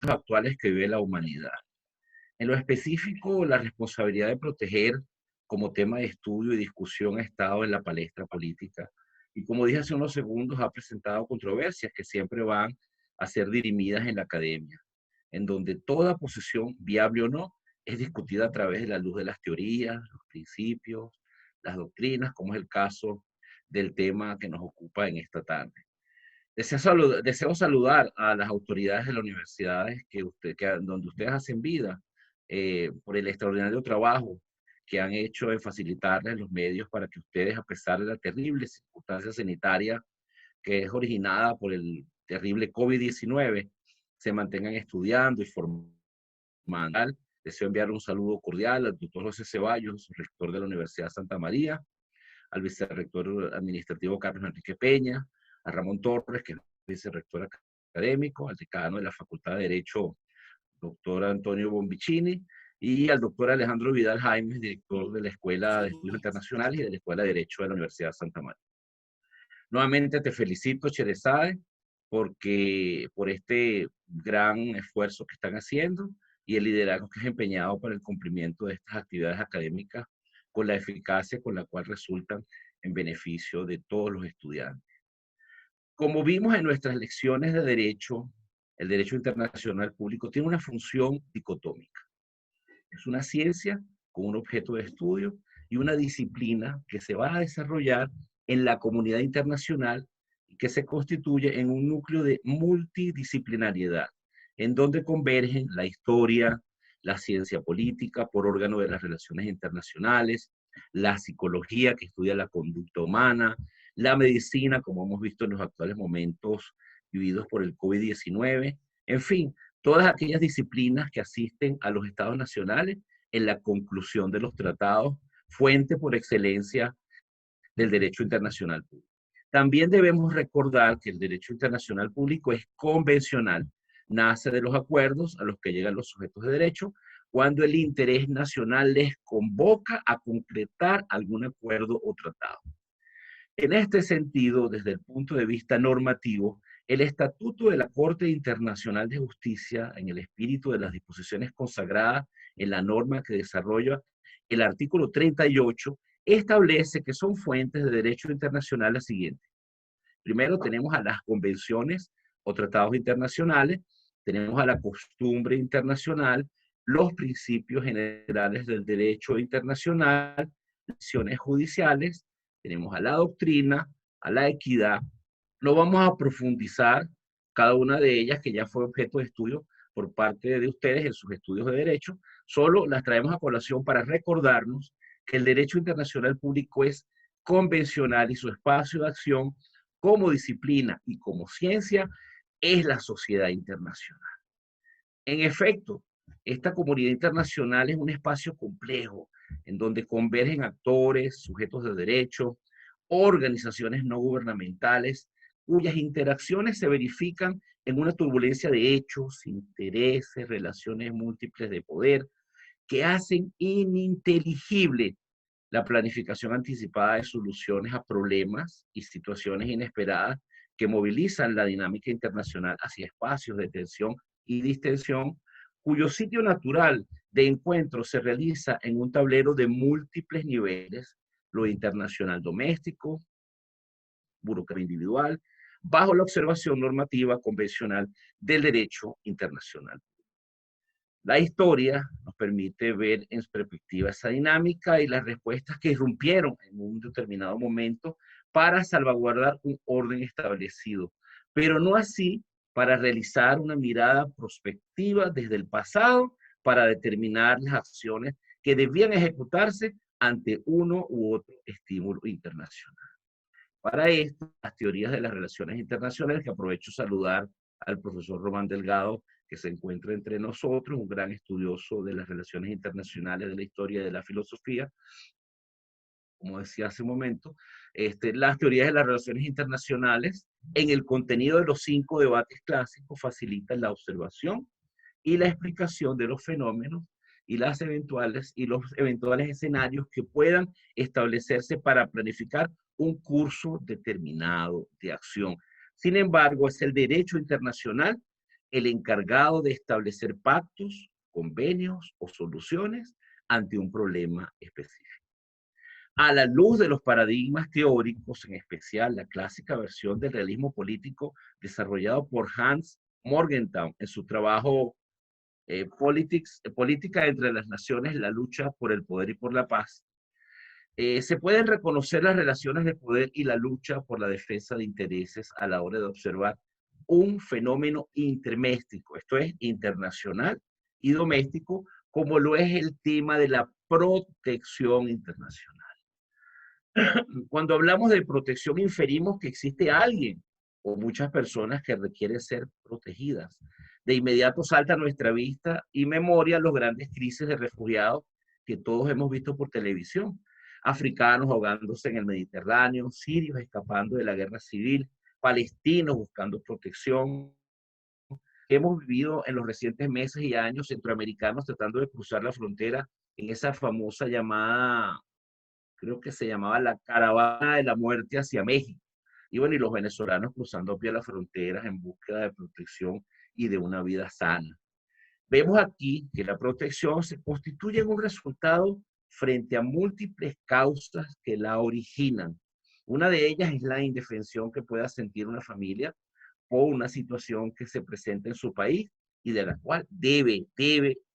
actuales que vive la humanidad. En lo específico, la responsabilidad de proteger como tema de estudio y discusión ha estado en la palestra política. Y como dije hace unos segundos, ha presentado controversias que siempre van a ser dirimidas en la academia, en donde toda posición, viable o no, es discutida a través de la luz de las teorías, los principios, las doctrinas, como es el caso del tema que nos ocupa en esta tarde. Deseo saludar a las autoridades de las universidades donde ustedes hacen vida, por el extraordinario trabajo que han hecho en facilitarles los medios para que ustedes, a pesar de la terrible circunstancia sanitaria que es originada por el terrible COVID-19, se mantengan estudiando y formando. Deseo enviar un saludo cordial al doctor José Ceballos, rector de la Universidad de Santa María, al vicerrector administrativo Carlos Enrique Peña, a Ramón Torres, que es vicerrector académico, al decano de la Facultad de Derecho, doctor Antonio Bombicini, y al doctor Alejandro Vidal Jaimes, director de la Escuela de Estudios Internacionales y de la Escuela de Derecho de la Universidad de Santa María. Nuevamente te felicito, Cherezade, por este gran esfuerzo que están haciendo y el liderazgo que has empeñado para el cumplimiento de estas actividades académicas con la eficacia con la cual resultan en beneficio de todos los estudiantes. Como vimos en nuestras lecciones de derecho, el derecho internacional público tiene una función dicotómica. Es una ciencia con un objeto de estudio y una disciplina que se va a desarrollar en la comunidad internacional y que se constituye en un núcleo de multidisciplinariedad, en donde convergen la historia, la ciencia política por órgano de las relaciones internacionales, la psicología que estudia la conducta humana, la medicina, como hemos visto en los actuales momentos vividos por el COVID-19, en fin, todas aquellas disciplinas que asisten a los estados nacionales en la conclusión de los tratados, fuente por excelencia del derecho internacional público. También debemos recordar que el derecho internacional público es convencional, nace de los acuerdos a los que llegan los sujetos de derecho cuando el interés nacional les convoca a concretar algún acuerdo o tratado. En este sentido, desde el punto de vista normativo, el Estatuto de la Corte Internacional de Justicia, en el espíritu de las disposiciones consagradas en la norma que desarrolla el artículo 38, establece que son fuentes de derecho internacional las siguientes. Primero tenemos a las convenciones o tratados internacionales, tenemos a la costumbre internacional, los principios generales del derecho internacional, acciones judiciales, tenemos a la doctrina, a la equidad. No vamos a profundizar cada una de ellas, que ya fue objeto de estudio por parte de ustedes en sus estudios de derecho, solo las traemos a colación para recordarnos que el derecho internacional público es convencional y su espacio de acción como disciplina y como ciencia es la sociedad internacional. En efecto, esta comunidad internacional es un espacio complejo en donde convergen actores, sujetos de derecho, organizaciones no gubernamentales, cuyas interacciones se verifican en una turbulencia de hechos, intereses, relaciones múltiples de poder, que hacen ininteligible la planificación anticipada de soluciones a problemas y situaciones inesperadas que movilizan la dinámica internacional hacia espacios de tensión y distensión, cuyo sitio natural de encuentro se realiza en un tablero de múltiples niveles, lo internacional doméstico, burocracia individual, bajo la observación normativa convencional del derecho internacional. La historia nos permite ver en perspectiva esa dinámica y las respuestas que irrumpieron en un determinado momento para salvaguardar un orden establecido, pero no así para realizar una mirada prospectiva desde el pasado para determinar las acciones que debían ejecutarse ante uno u otro estímulo internacional. Para esto, las teorías de las relaciones internacionales, que aprovecho saludar al profesor Román Delgado, que se encuentra entre nosotros, un gran estudioso de las relaciones internacionales, de la historia y de la filosofía, como decía hace un momento, las teorías de las relaciones internacionales, en el contenido de los 5 debates clásicos, facilitan la observación y la explicación de los fenómenos y los eventuales escenarios que puedan establecerse para planificar un curso determinado de acción. Sin embargo, es el derecho internacional el encargado de establecer pactos, convenios o soluciones ante un problema específico. A la luz de los paradigmas teóricos, en especial la clásica versión del realismo político desarrollado por Hans Morgenthau en su trabajo Política entre las Naciones, la lucha por el poder y por la paz, se pueden reconocer las relaciones de poder y la lucha por la defensa de intereses a la hora de observar un fenómeno interméstico, esto es, internacional y doméstico, como lo es el tema de la protección internacional. Cuando hablamos de protección, inferimos que existe alguien o muchas personas que requieren ser protegidas. De inmediato salta a nuestra vista y memoria los grandes crisis de refugiados que todos hemos visto por televisión. Africanos ahogándose en el Mediterráneo, sirios escapando de la guerra civil, palestinos buscando protección. Hemos vivido en los recientes meses y años centroamericanos tratando de cruzar la frontera en esa famosa llamada, creo que se llamaba la caravana de la muerte hacia México. Y bueno, y los venezolanos cruzando a pie las fronteras en búsqueda de protección y de una vida sana. Vemos aquí que la protección se constituye en un resultado frente a múltiples causas que la originan. Una de ellas es la indefensión que pueda sentir una familia o una situación que se presenta en su país y de la cual debe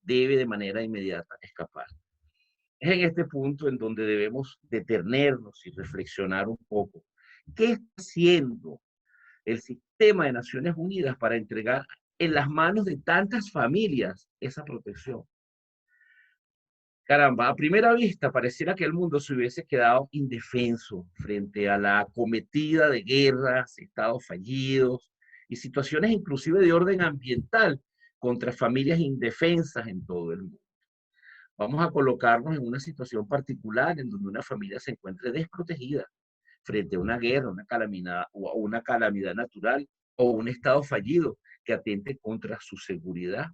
de manera inmediata escapar. Es en este punto en donde debemos detenernos y reflexionar un poco. ¿Qué está haciendo el sistema de Naciones Unidas para entregar en las manos de tantas familias esa protección? Caramba, a primera vista pareciera que el mundo se hubiese quedado indefenso frente a la acometida de guerras, estados fallidos y situaciones inclusive de orden ambiental contra familias indefensas en todo el mundo. Vamos a colocarnos en una situación particular en donde una familia se encuentre desprotegida frente a una guerra, una calamidad natural o un estado fallido que atente contra su seguridad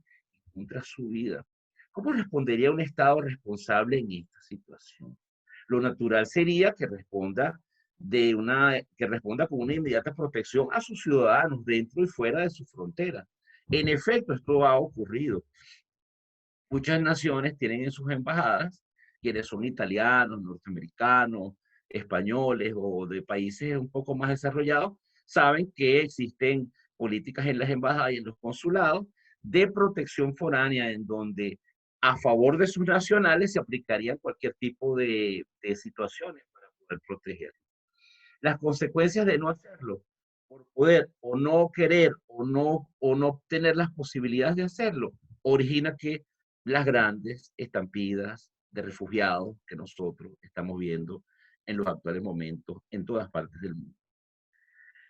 y contra su vida. ¿Cómo respondería un Estado responsable en esta situación? Lo natural sería que responda con una inmediata protección a sus ciudadanos dentro y fuera de su frontera. En efecto, esto ha ocurrido. Muchas naciones tienen en sus embajadas quienes son italianos, norteamericanos, españoles o de países un poco más desarrollados, saben que existen políticas en las embajadas y en los consulados de protección foránea en donde a favor de sus nacionales se aplicarían cualquier tipo de situaciones para poder proteger. Las consecuencias de no hacerlo, por poder o no querer o no tener las posibilidades de hacerlo, origina que las grandes estampidas de refugiados que nosotros estamos viendo en los actuales momentos en todas partes del mundo.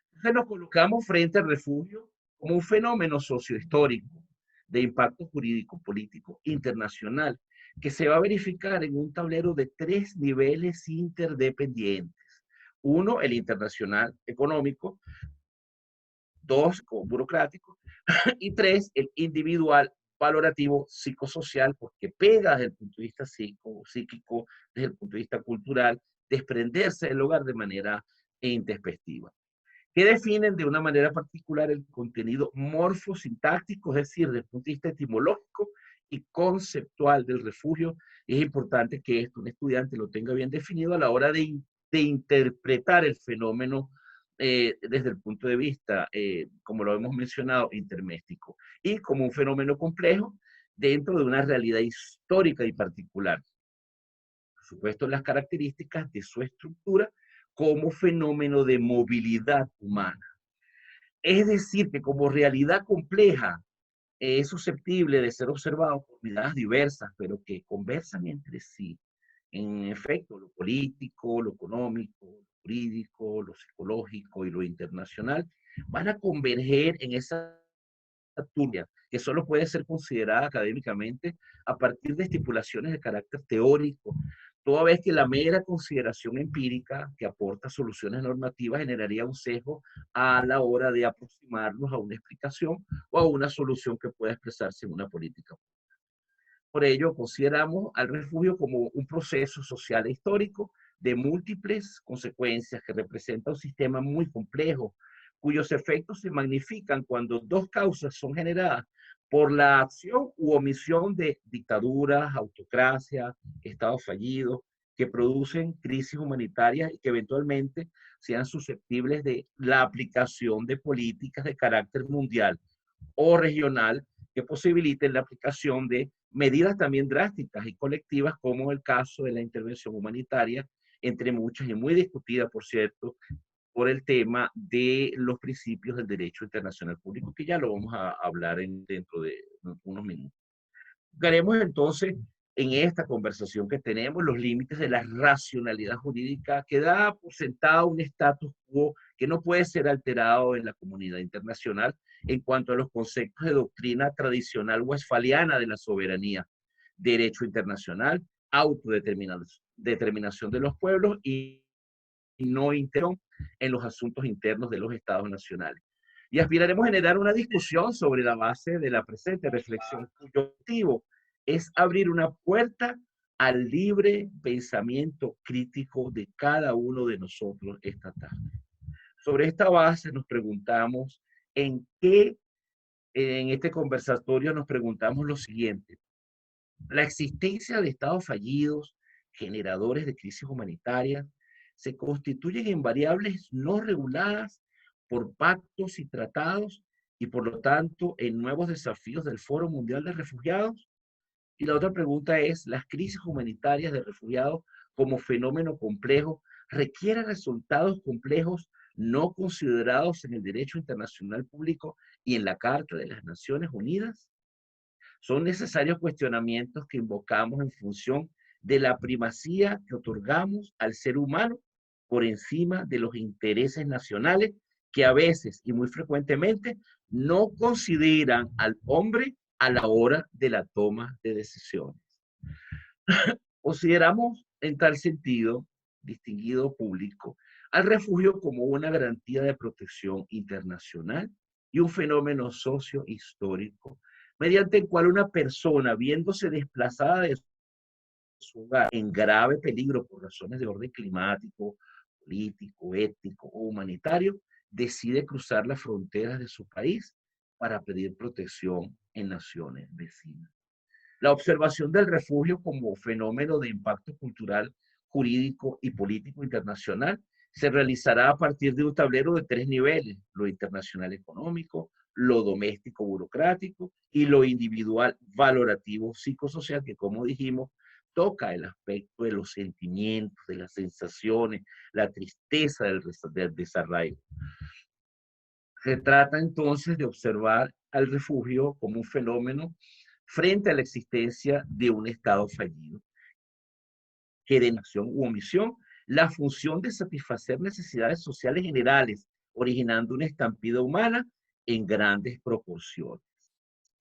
Entonces nos colocamos frente al refugio como un fenómeno sociohistórico de impacto jurídico, político, internacional, que se va a verificar en un tablero de 3 niveles interdependientes. Uno, el internacional económico; dos, como burocrático; y tres, el individual valorativo psicosocial, porque pega desde el punto de vista psíquico, desde el punto de vista cultural, desprenderse del hogar de manera introspectiva, que definen de una manera particular el contenido morfosintáctico, es decir, desde el punto de vista etimológico y conceptual del refugio. Es importante que esto un estudiante lo tenga bien definido a la hora de interpretar el fenómeno desde el punto de vista, como lo hemos mencionado, interméstico, y como un fenómeno complejo dentro de una realidad histórica y particular. Por supuesto, las características de su estructura como fenómeno de movilidad humana. Es decir, que como realidad compleja es susceptible de ser observado por miradas diversas, pero que conversan entre sí. En efecto, lo político, lo económico, lo jurídico, lo psicológico y lo internacional van a converger en esa turbia que solo puede ser considerada académicamente a partir de estipulaciones de carácter teórico, toda vez que la mera consideración empírica que aporta soluciones normativas generaría un sesgo a la hora de aproximarnos a una explicación o a una solución que pueda expresarse en una política. Por ello, consideramos al refugio como un proceso social e histórico de múltiples consecuencias que representa un sistema muy complejo, cuyos efectos se magnifican cuando dos causas son generadas por la acción u omisión de dictaduras, autocracias, estados fallidos, que producen crisis humanitarias y que eventualmente sean susceptibles de la aplicación de políticas de carácter mundial o regional que posibiliten la aplicación de medidas también drásticas y colectivas, como el caso de la intervención humanitaria, entre muchas y muy discutida, por cierto, por el tema de los principios del derecho internacional público, que ya lo vamos a hablar dentro de unos minutos. Veremos entonces en esta conversación que tenemos los límites de la racionalidad jurídica que da por sentado un status quo que no puede ser alterado en la comunidad internacional en cuanto a los conceptos de doctrina tradicional westfaliana de la soberanía, derecho internacional, autodeterminación de los pueblos y no intervención en los asuntos internos de los estados nacionales. Y aspiraremos a generar una discusión sobre la base de la presente reflexión, cuyo objetivo es abrir una puerta al libre pensamiento crítico de cada uno de nosotros esta tarde. Sobre esta base nos preguntamos en este conversatorio nos preguntamos lo siguiente: la existencia de estados fallidos, generadores de crisis humanitarias, se constituyen en variables no reguladas por pactos y tratados y por lo tanto en nuevos desafíos del Foro Mundial de Refugiados. Y la otra pregunta es, ¿las crisis humanitarias de refugiados como fenómeno complejo requieren resultados complejos no considerados en el derecho internacional público y en la Carta de las Naciones Unidas? Son necesarios cuestionamientos que invocamos en función de la primacía que otorgamos al ser humano por encima de los intereses nacionales que a veces y muy frecuentemente no consideran al hombre a la hora de la toma de decisiones. Consideramos en tal sentido, distinguido público, al refugio como una garantía de protección internacional y un fenómeno socio-histórico mediante el cual una persona, viéndose desplazada de su hogar en grave peligro por razones de orden climático, político, étnico o humanitario, decide cruzar las fronteras de su país para pedir protección en naciones vecinas. La observación del refugio como fenómeno de impacto cultural, jurídico y político internacional se realizará a partir de un tablero de tres niveles: lo internacional económico, lo doméstico burocrático y lo individual valorativo psicosocial, que como dijimos, toca el aspecto de los sentimientos, de las sensaciones, la tristeza del desarraigo. Se trata entonces de observar al refugio como un fenómeno frente a la existencia de un Estado fallido, que de acción u omisión, la función de satisfacer necesidades sociales generales, originando una estampida humana en grandes proporciones.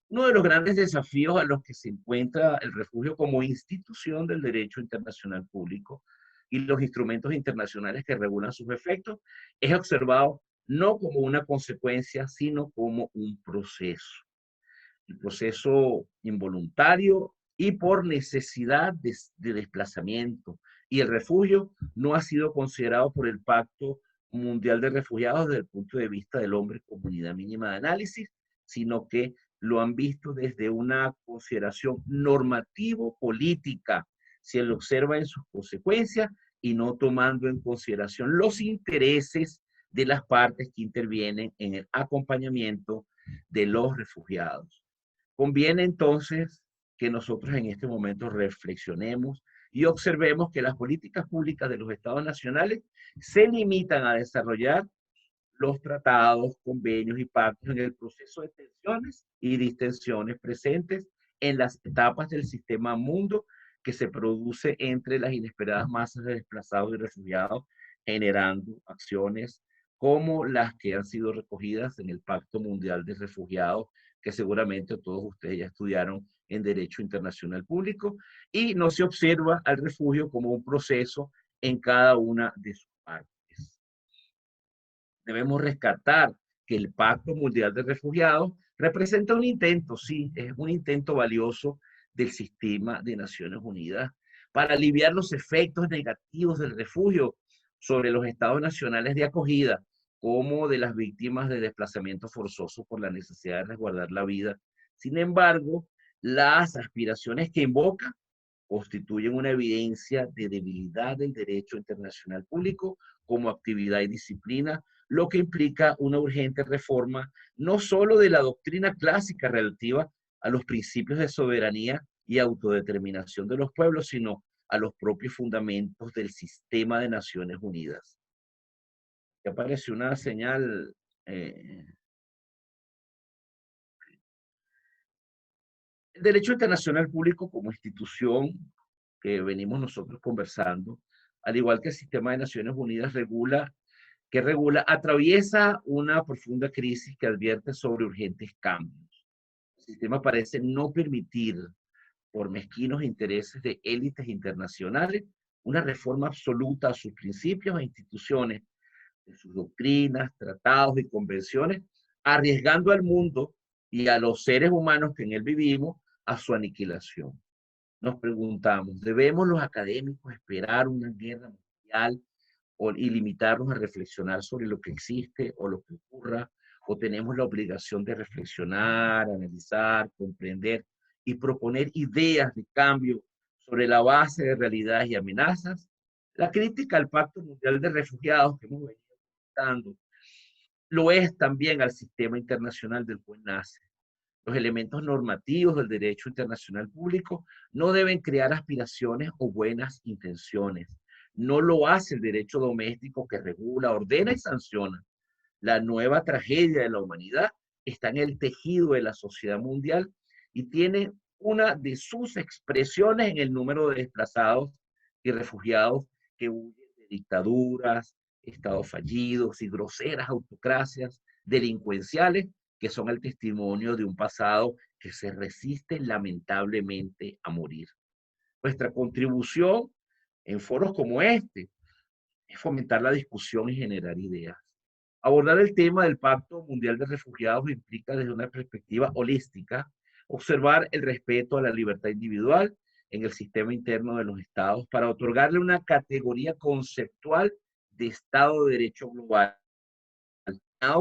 Uno de los grandes desafíos a los que se encuentra el refugio como institución del derecho internacional público y los instrumentos internacionales que regulan sus efectos es observado no como una consecuencia, sino como un proceso. El proceso involuntario y por necesidad de desplazamiento. Y el refugio no ha sido considerado por el Pacto Mundial de Refugiados desde el punto de vista del hombre como unidad mínima de análisis, sino que lo han visto desde una consideración normativo-política, se lo observa en sus consecuencias y no tomando en consideración los intereses de las partes que intervienen en el acompañamiento de los refugiados. Conviene entonces que nosotros en este momento reflexionemos y observemos que las políticas públicas de los estados nacionales se limitan a desarrollar los tratados, convenios y pactos en el proceso de tensiones y distensiones presentes en las etapas del sistema mundo que se produce entre las inesperadas masas de desplazados y refugiados, generando acciones como las que han sido recogidas en el Pacto Mundial de Refugiados, que seguramente todos ustedes ya estudiaron en Derecho Internacional Público, y no se observa al refugio como un proceso en cada una de sus partes. Debemos rescatar que el Pacto Mundial de Refugiados representa un intento, sí, es un intento valioso del sistema de Naciones Unidas para aliviar los efectos negativos del refugio sobre los estados nacionales de acogida, como de las víctimas de desplazamiento forzoso por la necesidad de resguardar la vida. Sin embargo, las aspiraciones que invoca constituyen una evidencia de debilidad del derecho internacional público como actividad y disciplina, lo que implica una urgente reforma no solo de la doctrina clásica relativa a los principios de soberanía y autodeterminación de los pueblos, sino a los propios fundamentos del sistema de Naciones Unidas. ¿Te apareció una señal? eh, el derecho internacional público como institución que venimos nosotros conversando, al igual que el sistema de Naciones Unidas atraviesa una profunda crisis que advierte sobre urgentes cambios. El sistema parece no permitir, por mezquinos intereses de élites internacionales, una reforma absoluta a sus principios e instituciones, de sus doctrinas, tratados y convenciones, arriesgando al mundo y a los seres humanos que en él vivimos a su aniquilación. Nos preguntamos, ¿debemos los académicos esperar una guerra mundial y limitarnos a reflexionar sobre lo que existe o lo que ocurra? ¿O tenemos la obligación de reflexionar, analizar, comprender y proponer ideas de cambio sobre la base de realidades y amenazas? La crítica al Pacto Mundial de Refugiados que hemos venido comentando lo es también al sistema internacional del cual nace. Los elementos normativos del derecho internacional público no deben crear aspiraciones o buenas intenciones. No lo hace el derecho doméstico que regula, ordena y sanciona. La nueva tragedia de la humanidad está en el tejido de la sociedad mundial y tiene una de sus expresiones en el número de desplazados y refugiados que huyen de dictaduras, estados fallidos y groseras autocracias delincuenciales que son el testimonio de un pasado que se resiste lamentablemente a morir. Nuestra contribución en foros como este es fomentar la discusión y generar ideas. Abordar el tema del Pacto Mundial de Refugiados implica desde una perspectiva holística observar el respeto a la libertad individual en el sistema interno de los estados para otorgarle una categoría conceptual de Estado de Derecho global,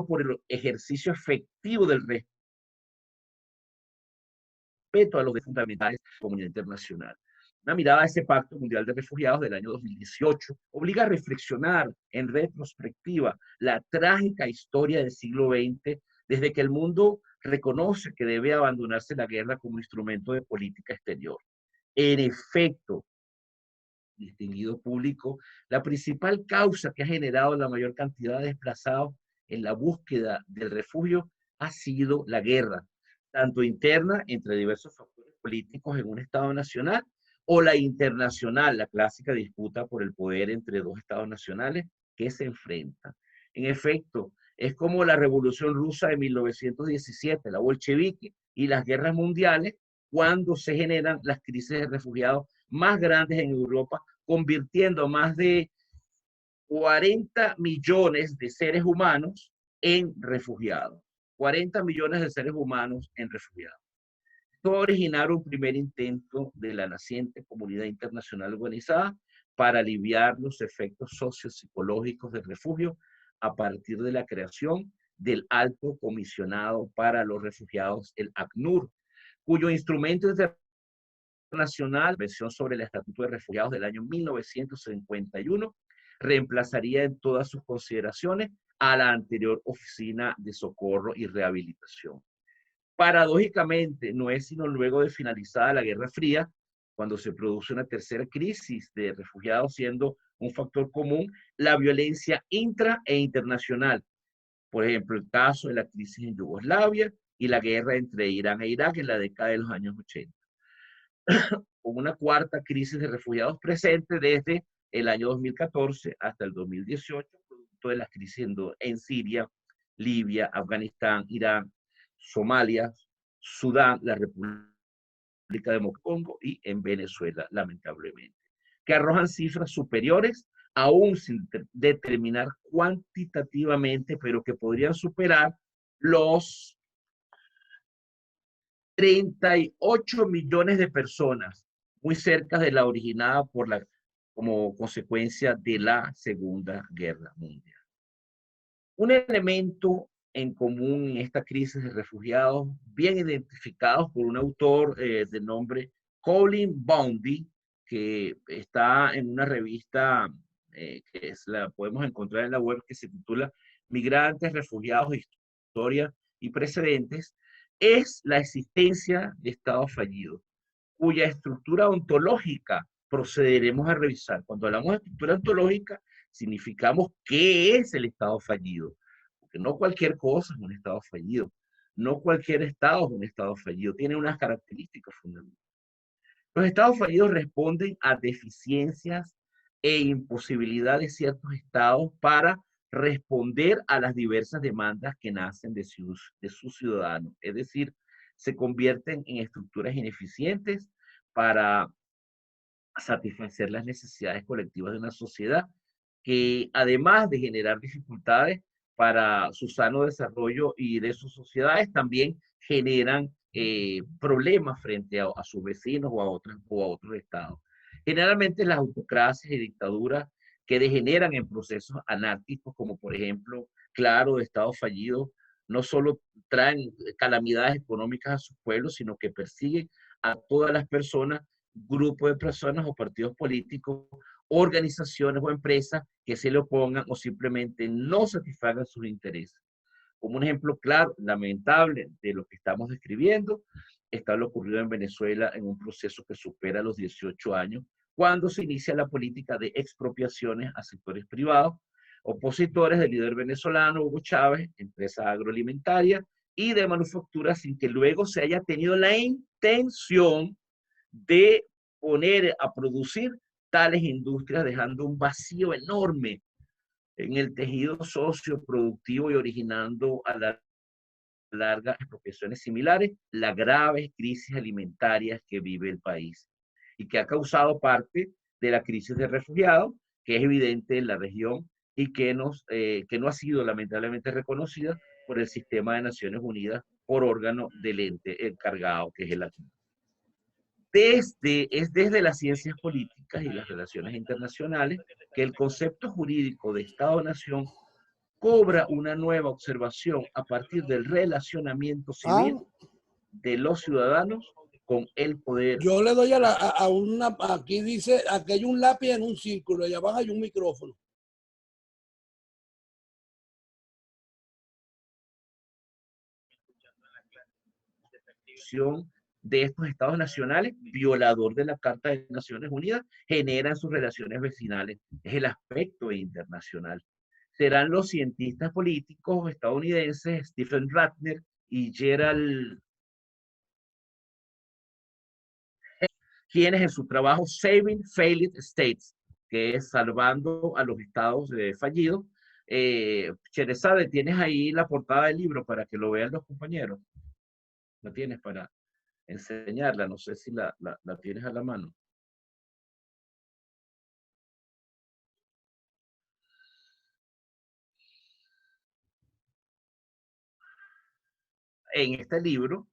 por el ejercicio efectivo del respeto a los derechos fundamentales de la comunidad internacional. Una mirada a ese Pacto Mundial de Refugiados del año 2018 obliga a reflexionar en retrospectiva la trágica historia del siglo XX desde que el mundo reconoce que debe abandonarse la guerra como instrumento de política exterior. En efecto, distinguido público, la principal causa que ha generado la mayor cantidad de desplazados en la búsqueda del refugio ha sido la guerra, tanto interna entre diversos factores políticos en un Estado nacional, o la internacional, la clásica disputa por el poder entre dos Estados nacionales que se enfrentan. En efecto, es como la Revolución Rusa de 1917, la bolchevique, y las guerras mundiales, cuando se generan las crisis de refugiados más grandes en Europa, convirtiendo a más de 40 millones de seres humanos en refugiados. 40 millones de seres humanos en refugiados. Esto va a originar un primer intento de la naciente comunidad internacional organizada para aliviar los efectos sociopsicológicos del refugio a partir de la creación del Alto Comisionado para los Refugiados, el ACNUR, cuyo instrumento internacional, versión sobre el Estatuto de Refugiados del año 1951, reemplazaría en todas sus consideraciones a la anterior Oficina de Socorro y Rehabilitación. Paradójicamente, no es sino luego de finalizada la Guerra Fría, cuando se produce una tercera crisis de refugiados, siendo un factor común la violencia intra e internacional. Por ejemplo, el caso de la crisis en Yugoslavia y la guerra entre Irán e Irak en la década de los años 80. Con una cuarta crisis de refugiados presente desde el año 2014 hasta el 2018, producto de las crisis en Siria, Libia, Afganistán, Irán, Somalia, Sudán, la República Democrática Congo y en Venezuela, lamentablemente, que arrojan cifras superiores, aún sin determinar cuantitativamente, pero que podrían superar los 38 millones de personas, muy cerca de la originada como consecuencia de la Segunda Guerra Mundial. Un elemento en común en esta crisis de refugiados, bien identificados por un autor de nombre Colin Boundy, que está en una revista la podemos encontrar en la web, que se titula Migrantes, Refugiados, Historia y Precedentes, es la existencia de estados fallidos, cuya estructura ontológica procederemos a revisar. Cuando hablamos de estructura ontológica, significamos qué es el estado fallido, porque no cualquier cosa es un estado fallido, no cualquier estado es un estado fallido, tiene unas características fundamentales. Los estados fallidos responden a deficiencias e imposibilidad de ciertos estados para responder a las diversas demandas que nacen de sus ciudadanos. Es decir, se convierten en estructuras ineficientes para satisfacer las necesidades colectivas de una sociedad, que además de generar dificultades para su sano desarrollo y de sus sociedades, también generan problemas frente a sus vecinos o a otros estados. Generalmente las autocracias y dictaduras que degeneran en procesos anárquicos, como por ejemplo, claro, de estados fallidos, no solo traen calamidades económicas a sus pueblos, sino que persiguen a todas las personas, grupos de personas o partidos políticos, organizaciones o empresas que se le opongan o simplemente no satisfagan sus intereses. Como un ejemplo claro, lamentable de lo que estamos describiendo, está lo ocurrido en Venezuela en un proceso que supera los 18 años, cuando se inicia la política de expropiaciones a sectores privados, opositores del líder venezolano Hugo Chávez, empresa agroalimentaria y de manufactura, sin que luego se haya tenido la intención de poner a producir tales industrias, dejando un vacío enorme en el tejido socioproductivo y originando a la largas expropiaciones similares, las graves crisis alimentarias que vive el país y que ha causado parte de la crisis de refugiados, que es evidente en la región y que no ha sido lamentablemente reconocida por el sistema de Naciones Unidas por órgano del ente encargado, que es el ACNUR. Es desde las ciencias políticas y las relaciones internacionales que el concepto jurídico de Estado-Nación cobra una nueva observación a partir del relacionamiento civil de los ciudadanos con el poder. Yo le doy a una, aquí dice, aquí hay un lápiz en un círculo y abajo hay un micrófono. De estos estados nacionales, violador de la Carta de Naciones Unidas, generan sus relaciones vecinales. Es el aspecto internacional. Serán los cientistas políticos estadounidenses Stephen Ratner y Gerald, quienes en su trabajo Saving Failed States, que es salvando a los estados fallidos, Cherezade, tienes ahí la portada del libro para que lo vean los compañeros. ¿Lo tienes para enseñarla? No sé si la tienes a la mano. En este libro,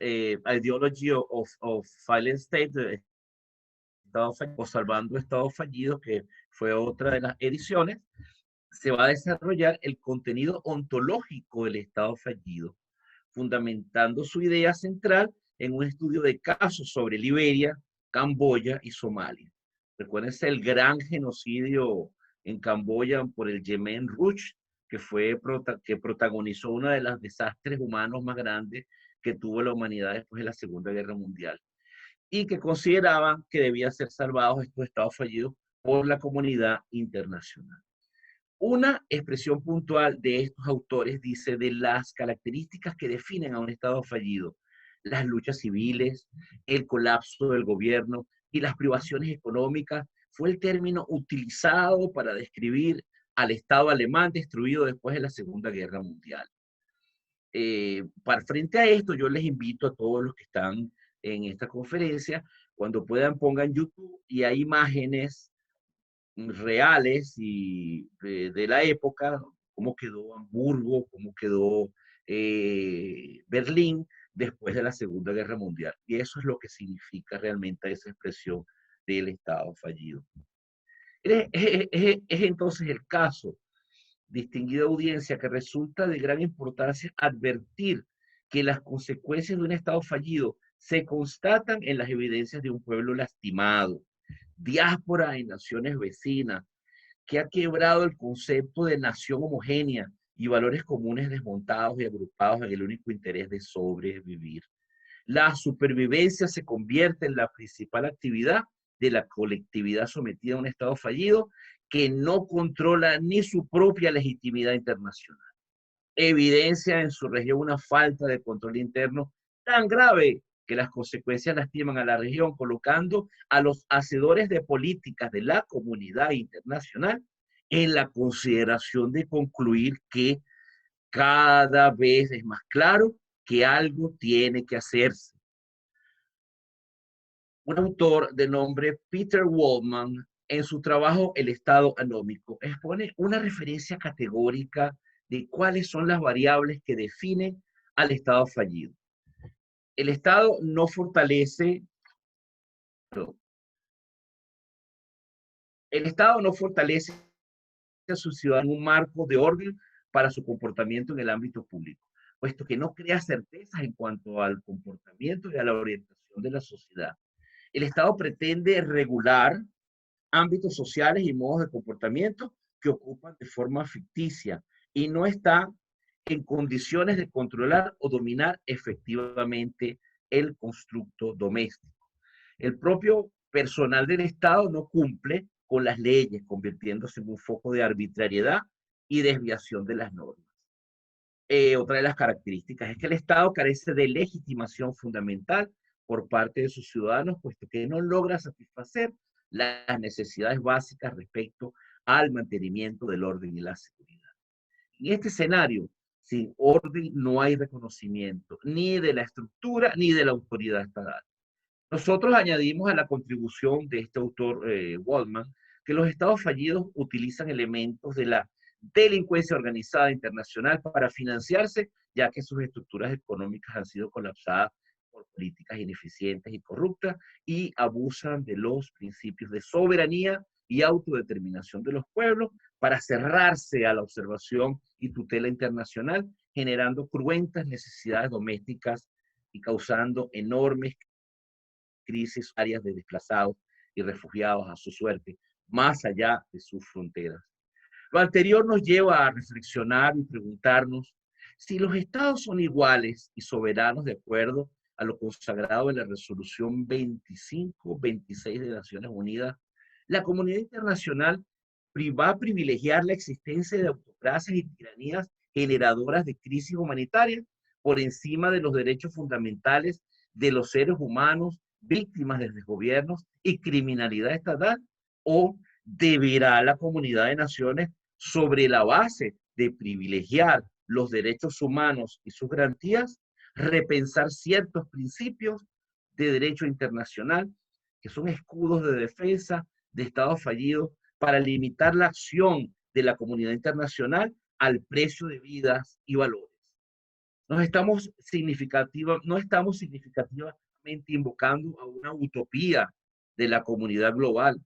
Ideology of Failed State, o Salvando Estados Fallidos, que fue otra de las ediciones, se va a desarrollar el contenido ontológico del Estado fallido, fundamentando su idea central en un estudio de casos sobre Liberia, Camboya y Somalia. Recuérdense el gran genocidio en Camboya por el Yemen Rouge, que protagonizó uno de los desastres humanos más grandes que tuvo la humanidad después de la Segunda Guerra Mundial, y que consideraban que debían ser salvados estos estados fallidos por la comunidad internacional. Una expresión puntual de estos autores dice de las características que definen a un estado fallido: las luchas civiles, el colapso del gobierno y las privaciones económicas. Fue el término utilizado para describir al Estado alemán destruido después de la Segunda Guerra Mundial. Frente a esto, yo les invito a todos los que están en esta conferencia, cuando puedan pongan YouTube y hay imágenes reales y de la época, cómo quedó Hamburgo, cómo quedó Berlín después de la Segunda Guerra Mundial. Y eso es lo que significa realmente esa expresión del Estado fallido. Es entonces el caso distinguida audiencia, que resulta de gran importancia advertir que las consecuencias de un Estado fallido se constatan en las evidencias de un pueblo lastimado, diáspora en naciones vecinas, que ha quebrado el concepto de nación homogénea y valores comunes desmontados y agrupados en el único interés de sobrevivir. La supervivencia se convierte en la principal actividad de la colectividad sometida a un Estado fallido que no controla ni su propia legitimidad internacional. Evidencia en su región una falta de control interno tan grave que las consecuencias lastiman a la región, colocando a los hacedores de políticas de la comunidad internacional en la consideración de concluir que cada vez es más claro que algo tiene que hacerse. Un autor de nombre Peter Waldman, en su trabajo El Estado Anómico, expone una referencia categórica de cuáles son las variables que definen al Estado fallido. El Estado no fortalece, el Estado no fortalece a su ciudadano un marco de orden para su comportamiento en el ámbito público, puesto que no crea certezas en cuanto al comportamiento y a la orientación de la sociedad. El Estado pretende regular ámbitos sociales y modos de comportamiento que ocupan de forma ficticia y no está en condiciones de controlar o dominar efectivamente el constructo doméstico. El propio personal del Estado no cumple con las leyes, convirtiéndose en un foco de arbitrariedad y desviación de las normas. Otra de las características es que el Estado carece de legitimación fundamental por parte de sus ciudadanos, puesto que no logra satisfacer las necesidades básicas respecto al mantenimiento del orden y la seguridad. En este escenario, sin orden no hay reconocimiento ni de la estructura ni de la autoridad estatal. Nosotros añadimos a la contribución de este autor, Waldman, que los estados fallidos utilizan elementos de la delincuencia organizada internacional para financiarse, ya que sus estructuras económicas han sido colapsadas por políticas ineficientes y corruptas y abusan de los principios de soberanía y autodeterminación de los pueblos para cerrarse a la observación y tutela internacional, generando cruentas necesidades domésticas y causando enormes crisis, áreas de desplazados y refugiados a su suerte, más allá de sus fronteras. Lo anterior nos lleva a reflexionar y preguntarnos si los estados son iguales y soberanos de acuerdo a lo consagrado en la resolución 2526 de Naciones Unidas. La comunidad internacional va a privilegiar la existencia de autocracias y tiranías generadoras de crisis humanitarias por encima de los derechos fundamentales de los seres humanos víctimas de desgobiernos y criminalidad estatal, o deberá la comunidad de naciones, sobre la base de privilegiar los derechos humanos y sus garantías, repensar ciertos principios de derecho internacional que son escudos de defensa de estados fallidos para limitar la acción de la comunidad internacional al precio de vidas y valores. No estamos significativamente invocando a una utopía de la comunidad global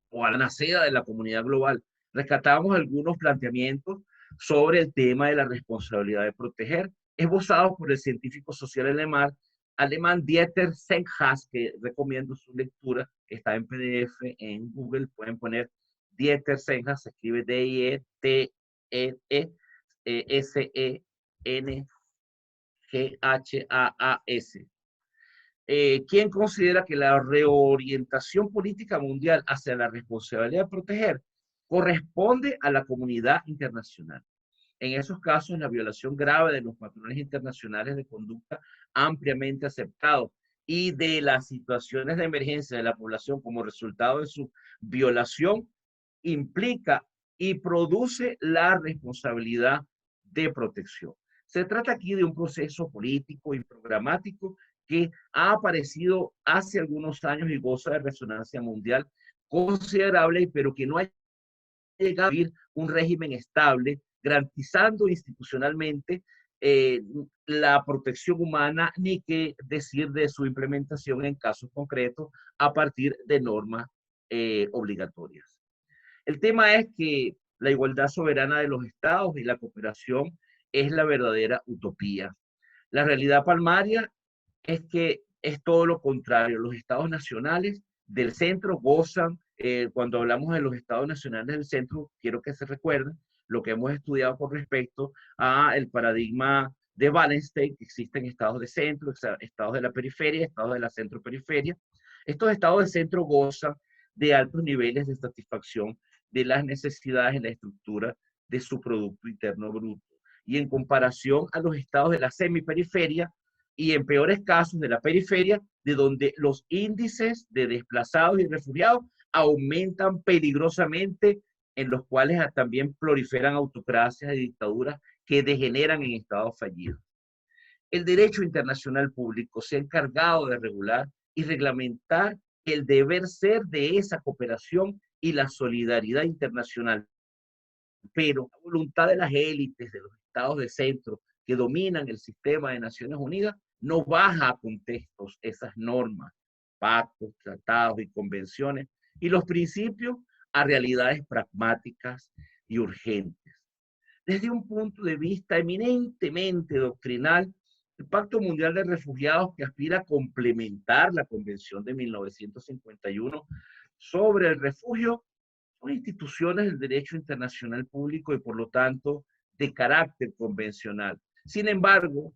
o a la nacida de la comunidad global. Rescatamos algunos planteamientos sobre el tema de la responsabilidad de proteger, esbozados por el científico social alemán Dieter Senghas, que recomiendo su lectura, está en PDF en Google, pueden poner Dieter Senghas, se escribe D-I-E-T-E-R-S-E-N-G-H-A-A-S. ¿Quién considera que la reorientación política mundial hacia la responsabilidad de proteger corresponde a la comunidad internacional? En esos casos, la violación grave de los patrones internacionales de conducta ampliamente aceptados y de las situaciones de emergencia de la población como resultado de su violación implica y produce la responsabilidad de protección. Se trata aquí de un proceso político y programático que ha aparecido hace algunos años y goza de resonancia mundial considerable, pero que no ha llegado a vivir un régimen estable, garantizando institucionalmente la protección humana, ni qué decir de su implementación en casos concretos a partir de normas obligatorias. El tema es que la igualdad soberana de los estados y la cooperación es la verdadera utopía. La realidad palmaria es que es todo lo contrario. Los estados nacionales del centro gozan, cuando hablamos de los estados nacionales del centro, quiero que se recuerden lo que hemos estudiado con respecto a el paradigma de Wallenstein, que existen estados de centro, estados de la periferia, estados de la centro-periferia. Estos estados de centro gozan de altos niveles de satisfacción de las necesidades en la estructura de su Producto Interno Bruto. Y en comparación a los estados de la semiperiferia, y en peores casos de la periferia, de donde los índices de desplazados y refugiados aumentan peligrosamente, en los cuales también proliferan autocracias y dictaduras que degeneran en estados fallidos. El derecho internacional público se ha encargado de regular y reglamentar el deber ser de esa cooperación y la solidaridad internacional, pero la voluntad de las élites de los estados de centro que dominan el sistema de Naciones Unidas no baja a contextos esas normas, pactos, tratados y convenciones y los principios a realidades pragmáticas y urgentes. Desde un punto de vista eminentemente doctrinal, el Pacto Mundial de Refugiados, que aspira a complementar la Convención de 1951 sobre el refugio, son instituciones del derecho internacional público y por lo tanto de carácter convencional. Sin embargo,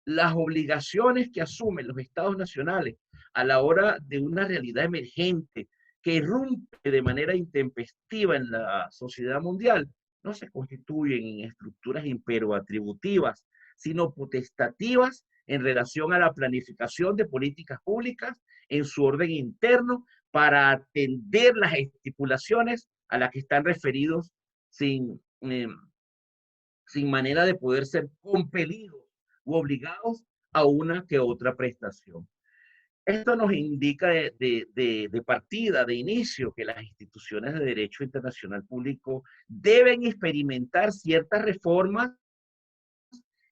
las obligaciones que asumen los estados nacionales a la hora de una realidad emergente que irrumpe de manera intempestiva en la sociedad mundial no se constituyen en estructuras imperoatributivas, sino potestativas en relación a la planificación de políticas públicas en su orden interno para atender las estipulaciones a las que están referidos sin manera de poder ser compelidos u obligados a una que otra prestación. Esto nos indica de partida, de inicio, que las instituciones de derecho internacional público deben experimentar ciertas reformas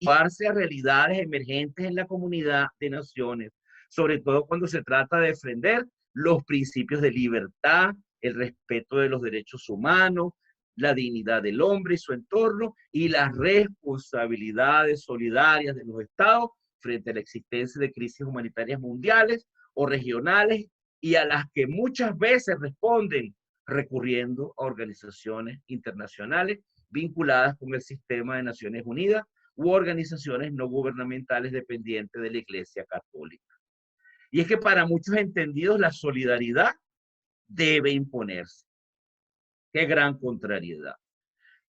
y llevarse a realidades emergentes en la comunidad de naciones, sobre todo cuando se trata de defender los principios de libertad, el respeto de los derechos humanos, la dignidad del hombre y su entorno, y las responsabilidades solidarias de los estados frente a la existencia de crisis humanitarias mundiales o regionales, y a las que muchas veces responden recurriendo a organizaciones internacionales vinculadas con el sistema de Naciones Unidas u organizaciones no gubernamentales dependientes de la Iglesia Católica. Y es que para muchos entendidos la solidaridad debe imponerse. Qué gran contrariedad.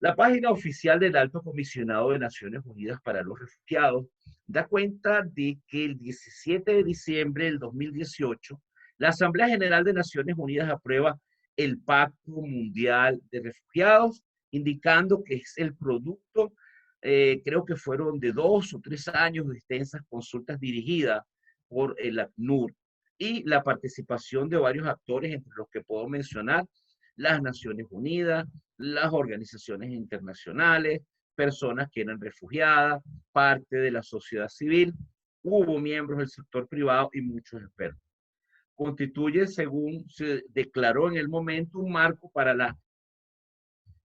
La página oficial del Alto Comisionado de Naciones Unidas para los Refugiados da cuenta de que el 17 de diciembre del 2018, la Asamblea General de Naciones Unidas aprueba el Pacto Mundial de Refugiados, indicando que es el producto, creo que fueron de 2 o 3 años de extensas consultas dirigidas por el ACNUR y la participación de varios actores, entre los que puedo mencionar las Naciones Unidas, las organizaciones internacionales, personas que eran refugiadas, parte de la sociedad civil, hubo miembros del sector privado y muchos expertos. Constituye, según se declaró en el momento, un marco para la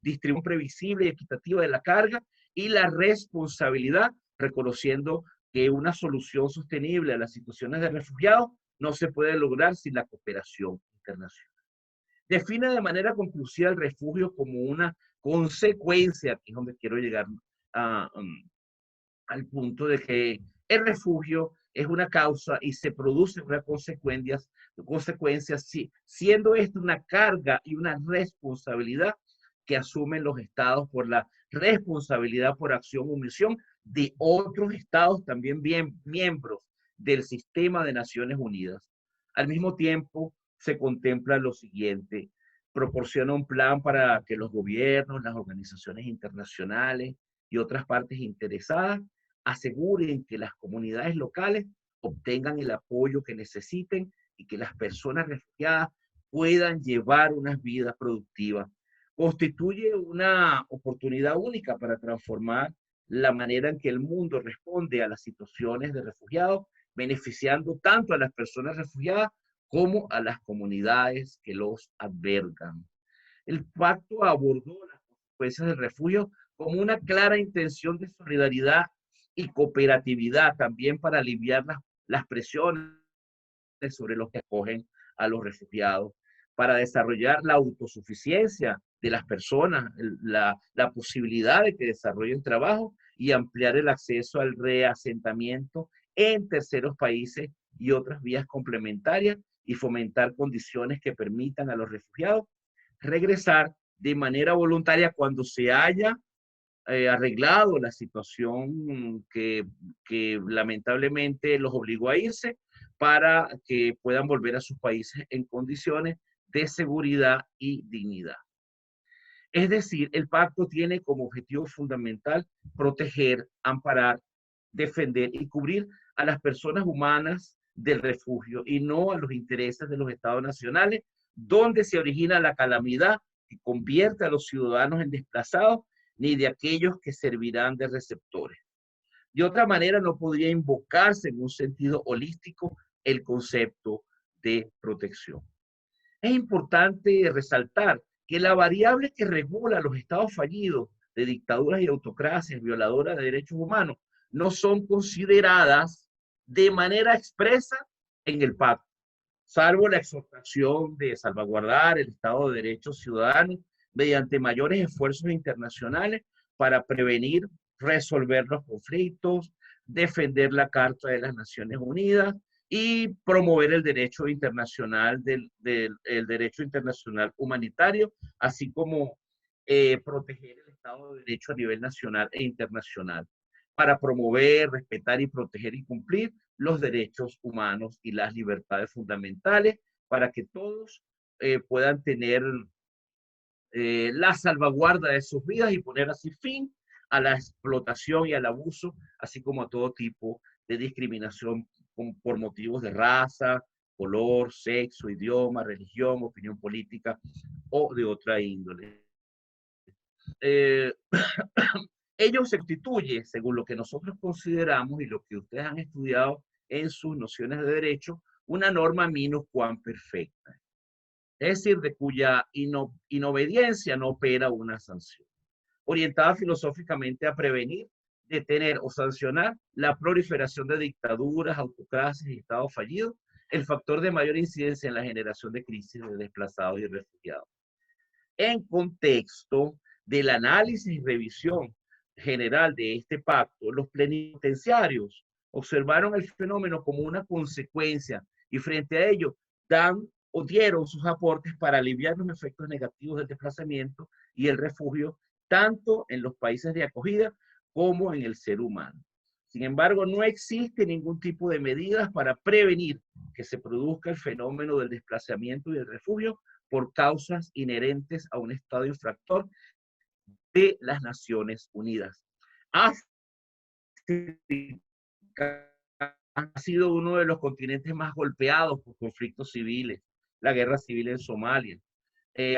distribución previsible y equitativa de la carga y la responsabilidad, reconociendo que una solución sostenible a las situaciones de refugiados no se puede lograr sin la cooperación internacional. Define de manera conclusiva el refugio como una consecuencia, aquí es donde quiero llegar al punto de que el refugio es una causa y se produce una consecuencia, siendo esto una carga y una responsabilidad que asumen los estados por la responsabilidad por acción o omisión de otros estados también bien miembros del sistema de Naciones Unidas. Al mismo tiempo, se contempla lo siguiente: proporciona un plan para que los gobiernos, las organizaciones internacionales y otras partes interesadas aseguren que las comunidades locales obtengan el apoyo que necesiten y que las personas refugiadas puedan llevar unas vidas productivas. Constituye una oportunidad única para transformar la manera en que el mundo responde a las situaciones de refugiados, beneficiando tanto a las personas refugiadas como a las comunidades que los albergan. El pacto abordó las consecuencias del refugio como una clara intención de solidaridad y cooperatividad también para aliviar las presiones sobre los que acogen a los refugiados, para desarrollar la autosuficiencia de las personas, la posibilidad de que desarrollen trabajo y ampliar el acceso al reasentamiento en terceros países y otras vías complementarias y fomentar condiciones que permitan a los refugiados regresar de manera voluntaria cuando se haya arreglado la situación que lamentablemente los obligó a irse para que puedan volver a sus países en condiciones de seguridad y dignidad. Es decir, el pacto tiene como objetivo fundamental proteger, amparar, defender y cubrir a las personas humanas del refugio y no a los intereses de los estados nacionales, donde se origina la calamidad que convierte a los ciudadanos en desplazados, ni de aquellos que servirán de receptores. De otra manera, no podría invocarse en un sentido holístico el concepto de protección. Es importante resaltar que la variable que regula los estados fallidos de dictaduras y autocracias violadoras de derechos humanos no son consideradas de manera expresa en el pacto, salvo la exhortación de salvaguardar el Estado de Derecho ciudadano mediante mayores esfuerzos internacionales para prevenir, resolver los conflictos, defender la Carta de las Naciones Unidas y promover el derecho internacional, el derecho internacional humanitario, así como proteger el Estado de Derecho a nivel nacional e internacional, para promover, respetar y proteger y cumplir los derechos humanos y las libertades fundamentales, para que todos puedan tener la salvaguarda de sus vidas y poner así fin a la explotación y al abuso, así como a todo tipo de discriminación por motivos de raza, color, sexo, idioma, religión, opinión política o de otra índole. Eh, ello se constituye, según lo que nosotros consideramos y lo que ustedes han estudiado en sus nociones de derecho, una norma minus quam perfecta, es decir, de cuya inobediencia no opera una sanción, orientada filosóficamente a prevenir, detener o sancionar la proliferación de dictaduras, autocracias y estados fallidos, el factor de mayor incidencia en la generación de crisis de desplazados y refugiados. En contexto del análisis y revisión general de este pacto, los plenipotenciarios observaron el fenómeno como una consecuencia y frente a ello dan o dieron sus aportes para aliviar los efectos negativos del desplazamiento y el refugio, tanto en los países de acogida como en el ser humano. Sin embargo, no existe ningún tipo de medidas para prevenir que se produzca el fenómeno del desplazamiento y el refugio por causas inherentes a un estado infractor de las Naciones Unidas. África ha sido uno de los continentes más golpeados por conflictos civiles, la guerra civil en Somalia,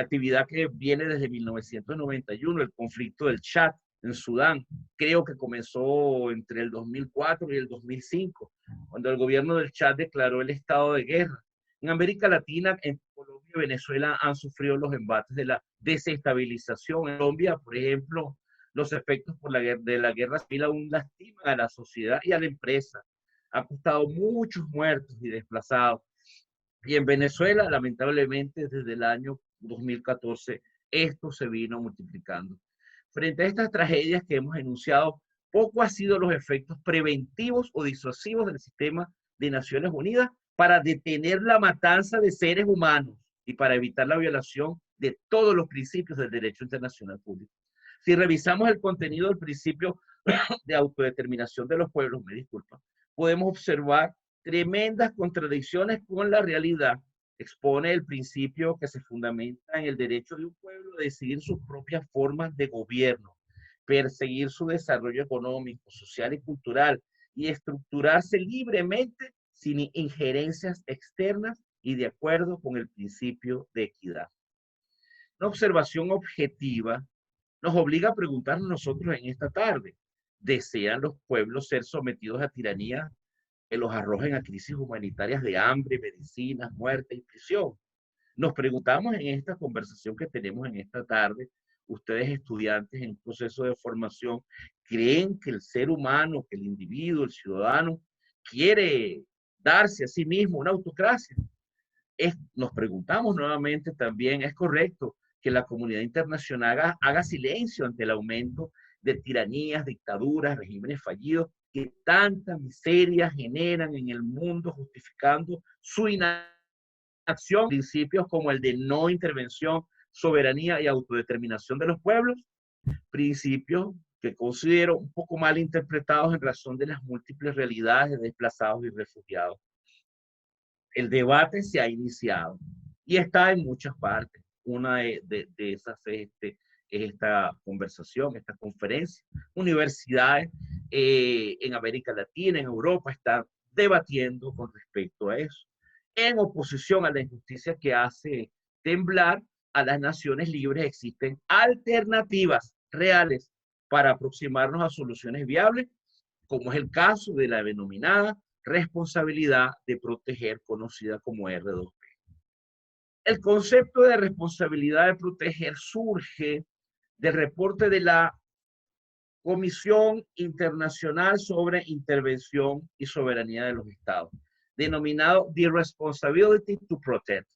actividad que viene desde 1991, el conflicto del Chad en Sudán, creo que comenzó entre el 2004 y el 2005, cuando el gobierno del Chad declaró el estado de guerra. En América Latina, en Colombia y Venezuela han sufrido los embates de la desestabilización. En Colombia, por ejemplo, los efectos de la guerra civil aún lastiman a la sociedad y a la empresa. Ha costado muchos muertos y desplazados. Y en Venezuela, lamentablemente, desde el año 2014, esto se vino multiplicando. Frente a estas tragedias que hemos enunciado, poco han sido los efectos preventivos o disuasivos del sistema de Naciones Unidas para detener la matanza de seres humanos y para evitar la violación de todos los principios del derecho internacional público. Si revisamos el contenido del principio de autodeterminación de los pueblos, me disculpa, podemos observar tremendas contradicciones con la realidad. Expone el principio que se fundamenta en el derecho de un pueblo a decidir sus propias formas de gobierno, perseguir su desarrollo económico, social y cultural y estructurarse libremente sin injerencias externas y de acuerdo con el principio de equidad. Una observación objetiva nos obliga a preguntarnos nosotros en esta tarde, ¿desean los pueblos ser sometidos a tiranía que los arrojen a crisis humanitarias de hambre, medicinas, muerte y prisión? Nos preguntamos en esta conversación que tenemos en esta tarde, ustedes estudiantes en proceso de formación, creen que el ser humano, que el individuo, el ciudadano, quiere darse a sí mismo una autocracia? Nos preguntamos nuevamente también, ¿es correcto que la comunidad internacional haga silencio ante el aumento de tiranías, dictaduras, regímenes fallidos que tanta miseria generan en el mundo, justificando su inacción? Principios como el de no intervención, soberanía y autodeterminación de los pueblos, principios que considero un poco mal interpretados en razón de las múltiples realidades de desplazados y refugiados. El debate se ha iniciado y está en muchas partes. Una de esas es esta conversación, esta conferencia. Universidades en América Latina, en Europa, están debatiendo con respecto a eso, en oposición a la injusticia que hace temblar a las naciones libres. Existen alternativas reales para aproximarnos a soluciones viables, como es el caso de la denominada responsabilidad de proteger, conocida como R2P. El concepto de responsabilidad de proteger surge del reporte de la Comisión Internacional sobre Intervención y Soberanía de los Estados, denominado The Responsibility to Protect.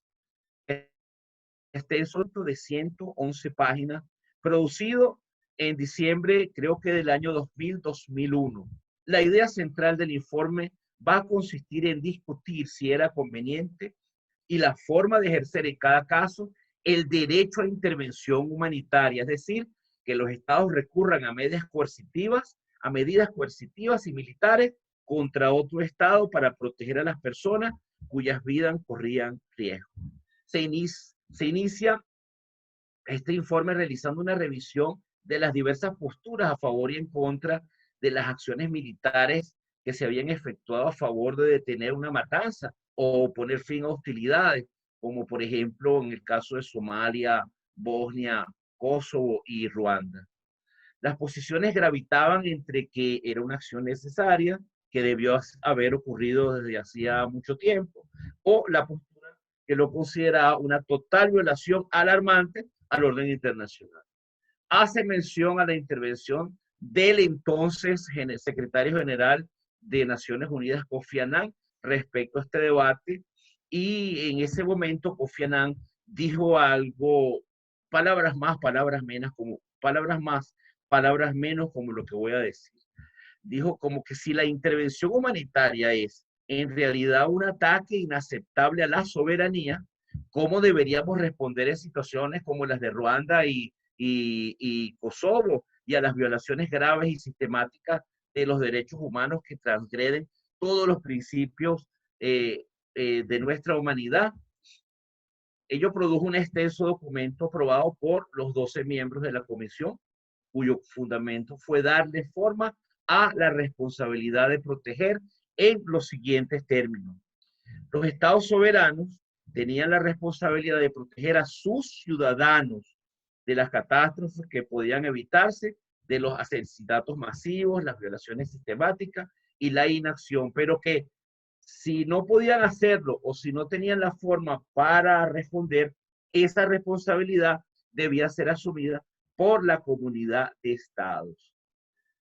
Este es otro de 111 páginas, producido en diciembre, creo que del año 2000-2001. La idea central del informe va a consistir en discutir si era conveniente y la forma de ejercer en cada caso el derecho a intervención humanitaria, es decir, que los estados recurran a medidas coercitivas y militares contra otro estado para proteger a las personas cuyas vidas corrían riesgo. Se inicia este informe realizando una revisión de las diversas posturas a favor y en contra de las acciones militares que se habían efectuado a favor de detener una matanza o poner fin a hostilidades, como por ejemplo en el caso de Somalia, Bosnia, Kosovo y Ruanda. Las posiciones gravitaban entre que era una acción necesaria, que debió haber ocurrido desde hacía mucho tiempo, o la postura que lo consideraba una total violación alarmante al orden internacional. Hace mención a la intervención del entonces secretario general de Naciones Unidas, Kofi Annan, respecto a este debate, y en ese momento Kofi Annan dijo algo, palabras más, palabras menos, palabras menos, como lo que voy a decir. Dijo como que si la intervención humanitaria es en realidad un ataque inaceptable a la soberanía, ¿cómo deberíamos responder en situaciones como las de Ruanda y Kosovo, y a las violaciones graves y sistemáticas de los derechos humanos que transgreden todos los principios de nuestra humanidad? Ello produjo un extenso documento aprobado por los 12 miembros de la comisión, cuyo fundamento fue darle forma a la responsabilidad de proteger en los siguientes términos. Los estados soberanos tenían la responsabilidad de proteger a sus ciudadanos de las catástrofes que podían evitarse, de los asesinatos masivos, las violaciones sistemáticas y la inacción, pero que si no podían hacerlo o si no tenían la forma para responder, esa responsabilidad debía ser asumida por la comunidad de estados.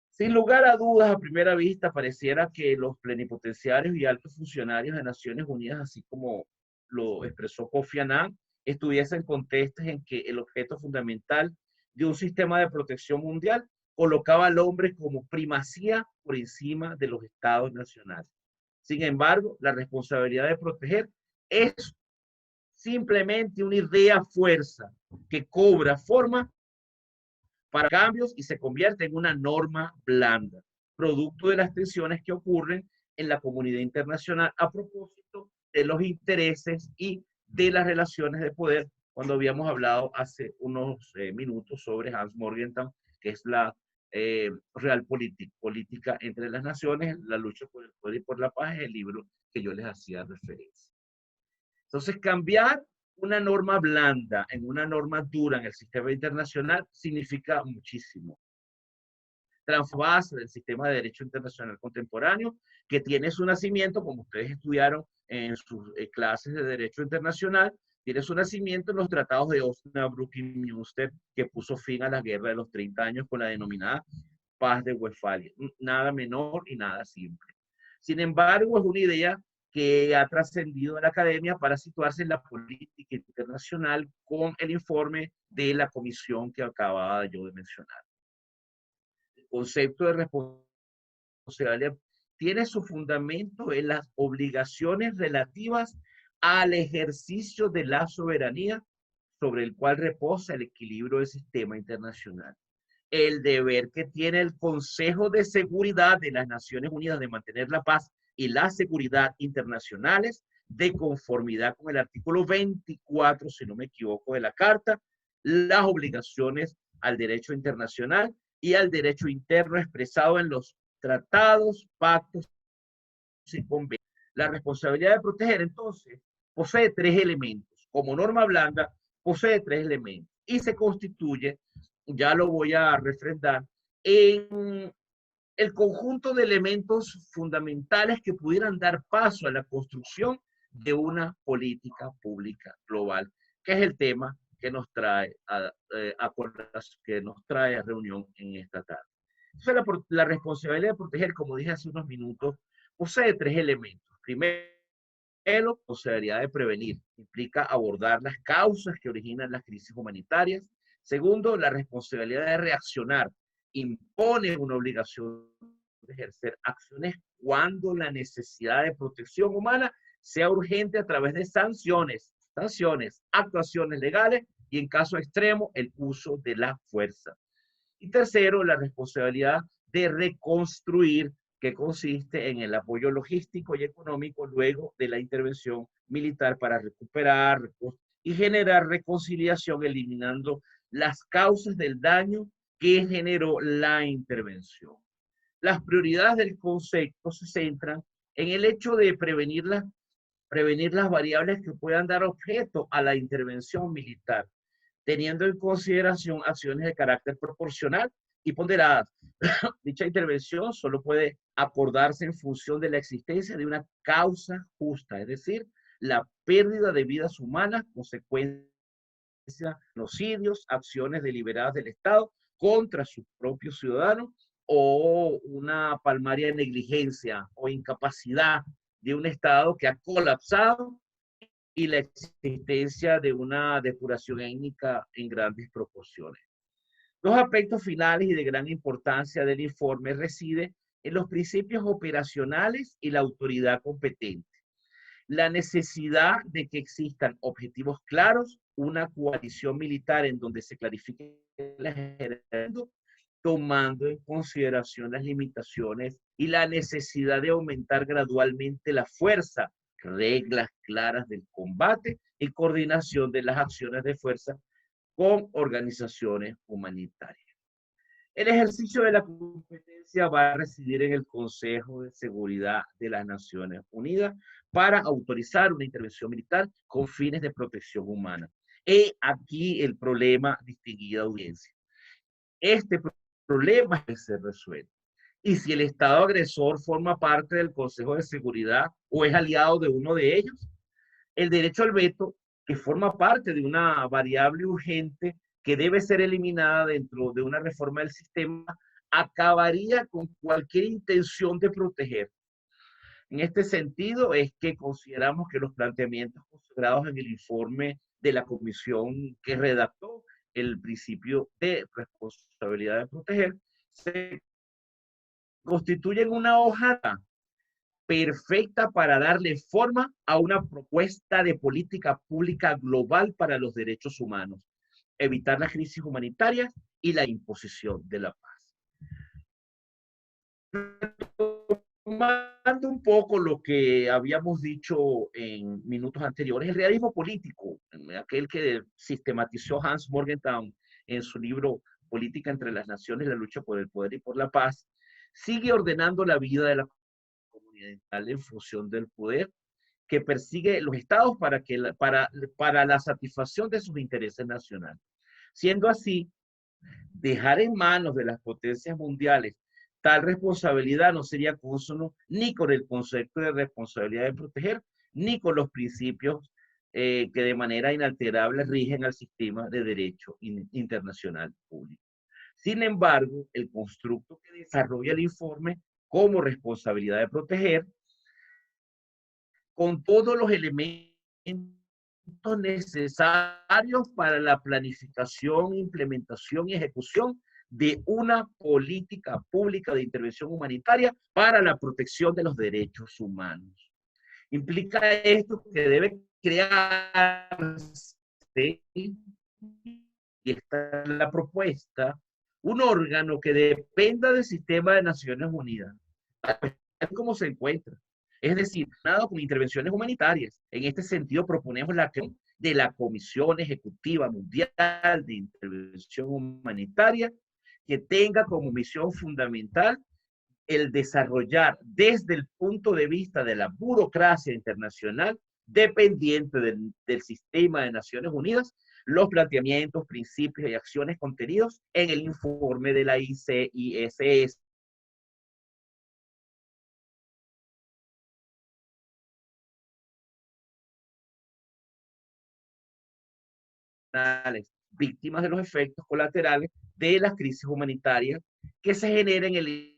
Sin lugar a dudas, a primera vista, pareciera que los plenipotenciarios y altos funcionarios de Naciones Unidas, así como lo expresó Kofi Annan, estuviesen contestes en que el objeto fundamental de un sistema de protección mundial colocaba al hombre como primacía por encima de los estados nacionales. Sin embargo, la responsabilidad de proteger es simplemente una idea fuerza que cobra forma para cambios y se convierte en una norma blanda, producto de las tensiones que ocurren en la comunidad internacional a propósito de los intereses y de las relaciones de poder, cuando habíamos hablado hace unos minutos sobre Hans Morgenthau, que es la política entre las naciones, la lucha por el poder y por la paz, es el libro que yo les hacía referencia. Entonces, cambiar una norma blanda en una norma dura en el sistema internacional significa muchísimo. Transformarse del sistema de derecho internacional contemporáneo, que tiene su nacimiento, como ustedes estudiaron en sus clases de derecho internacional, Tiene su nacimiento en los tratados de Osnabrück y Münster, que puso fin a la guerra de los 30 años con la denominada Paz de Westfalia. Nada menor y nada simple. Sin embargo, es una idea que ha trascendido a la academia para situarse en la política internacional con el informe de la comisión que acababa yo de mencionar. El concepto de responsabilidad tiene su fundamento en las obligaciones relativas al ejercicio de la soberanía sobre el cual reposa el equilibrio del sistema internacional. El deber que tiene el Consejo de Seguridad de las Naciones Unidas de mantener la paz y la seguridad internacionales de conformidad con el artículo 24, si no me equivoco, de la Carta, las obligaciones al derecho internacional y al derecho interno expresado en los tratados, pactos y convenios. La responsabilidad de proteger, entonces, posee tres elementos. Como norma blanda, posee tres elementos y se constituye, ya lo voy a refrendar, en el conjunto de elementos fundamentales que pudieran dar paso a la construcción de una política pública global, que es el tema que nos trae a reunión en esta tarde. Entonces, la responsabilidad de proteger, como dije hace unos minutos, posee tres elementos. Primero, la responsabilidad de prevenir implica abordar las causas que originan las crisis humanitarias. Segundo, la responsabilidad de reaccionar impone una obligación de ejercer acciones cuando la necesidad de protección humana sea urgente a través de sanciones, actuaciones legales y en caso extremo el uso de la fuerza. Y tercero, la responsabilidad de reconstruir, que consiste en el apoyo logístico y económico luego de la intervención militar para recuperar y generar reconciliación, eliminando las causas del daño que generó la intervención. Las prioridades del concepto se centran en el hecho de prevenir las variables que puedan dar objeto a la intervención militar, teniendo en consideración acciones de carácter proporcional y ponderadas. Dicha intervención solo puede acordarse en función de la existencia de una causa justa, es decir, la pérdida de vidas humanas, consecuencia de genocidios, acciones deliberadas del Estado contra sus propios ciudadanos o una palmaria negligencia o incapacidad de un Estado que ha colapsado y la existencia de una depuración étnica en grandes proporciones. Los aspectos finales y de gran importancia del informe residen en los principios operacionales y la autoridad competente. La necesidad de que existan objetivos claros, una coalición militar en donde se clarifique las jerarquías, tomando en consideración las limitaciones y la necesidad de aumentar gradualmente la fuerza, reglas claras del combate y coordinación de las acciones de fuerza con organizaciones humanitarias. El ejercicio de la competencia va a residir en el Consejo de Seguridad de las Naciones Unidas para autorizar una intervención militar con fines de protección humana. Y aquí el problema, distinguida audiencia. Este problema es que se resuelve. Y si el Estado agresor forma parte del Consejo de Seguridad o es aliado de uno de ellos, el derecho al veto, que forma parte de una variable urgente que debe ser eliminada dentro de una reforma del sistema, acabaría con cualquier intención de proteger. En este sentido es que consideramos que los planteamientos considerados en el informe de la comisión que redactó el principio de responsabilidad de proteger se constituyen una hoja perfecta para darle forma a una propuesta de política pública global para los derechos humanos, evitar las crisis humanitarias y la imposición de la paz. Tomando un poco lo que habíamos dicho en minutos anteriores, el realismo político, aquel que sistematizó Hans Morgenthau en su libro Política entre las Naciones, la lucha por el poder y por la paz, sigue ordenando la vida de la comunidad en función del poder que persigue los estados para la satisfacción de sus intereses nacionales. Siendo así, dejar en manos de las potencias mundiales tal responsabilidad no sería consono ni con el concepto de responsabilidad de proteger, ni con los principios que de manera inalterable rigen al sistema de derecho internacional público. Sin embargo, el constructo que desarrolla el informe como responsabilidad de proteger, con todos los elementos necesarios para la planificación, implementación y ejecución de una política pública de intervención humanitaria para la protección de los derechos humanos. Implica esto que debe crearse, y está en la propuesta, un órgano que dependa del sistema de Naciones Unidas, cómo se encuentra. Es decir, nada con intervenciones humanitarias. En este sentido, proponemos la creación de la Comisión Ejecutiva Mundial de Intervención Humanitaria, que tenga como misión fundamental el desarrollar desde el punto de vista de la burocracia internacional dependiente del sistema de Naciones Unidas, los planteamientos, principios y acciones contenidos en el informe de la ICISS. Víctimas de los efectos colaterales de las crisis humanitarias que se generan en el